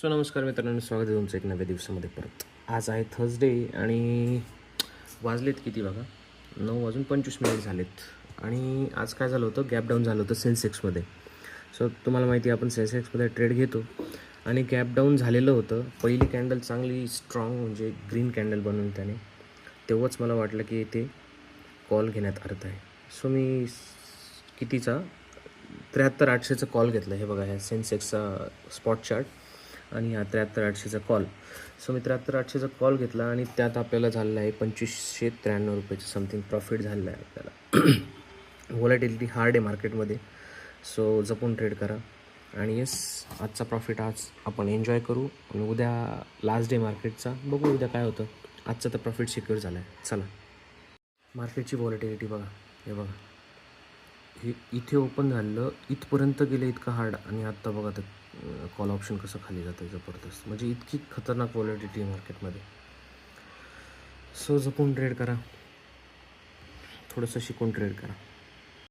नमस्कार मित्रांनो, स्वागत आहे तुमचं एक नव्या दिवसामध्ये परत. आज आहे थर्सडे आणि वाजलेत किती बघा, 9:25 झालेत. आणि आज काय झालं होतं, गॅप डाऊन झालं होतं सेन्सेक्समध्ये. तुम्हाला माहिती आहे आपण सेन्सेक्समध्ये ट्रेड घेतो आणि गॅप डाऊन झालेलं होतं. पहिली कॅन्डल चांगली स्ट्रॉंग म्हणजे ग्रीन कॅन्डल बनवून त्याने, तेव्हाच मला वाटलं की इथे कॉल घेण्यात अर्थ आहे. मी कितीचा 73,800चा कॉल घेतला. हे बघा, ह्या सेन्सेक्सचा स्पॉट चार्ट आणि हा 73,800चा कॉल. मी 73,800चा कॉल घेतला आणि त्यात आपल्याला झालेला आहे 2,593 रुपयाचं समथिंग प्रॉफिट झालेलं आहे आपल्याला. व्हॉलॅटिलिटी हार्ड आहे मार्केटमध्ये, जपून ट्रेड करा. आणि येस, आजचा प्रॉफिट आज आपण एन्जॉय करू आणि उद्या लास्ट डे मार्केटचा, बघू उद्या काय होतं. आजचा तर प्रॉफिट सिक्युअर झाला आहे. चला, मार्केटची व्हॉलॅटिलिटी बघा. हे बघा, हे इथे ओपन झालं, इथपर्यंत गेलं इतकं हार्ड, आणि आत्ता बघा तर कॉल ऑप्शन कसं खाली जातं आहे. जबरदस्त, म्हणजे इतकी खतरनाक व्हॉलॅटिलिटी आहे मार्केटमध्ये. जपून ट्रेड करा, थोडंसं शिकून ट्रेड करा.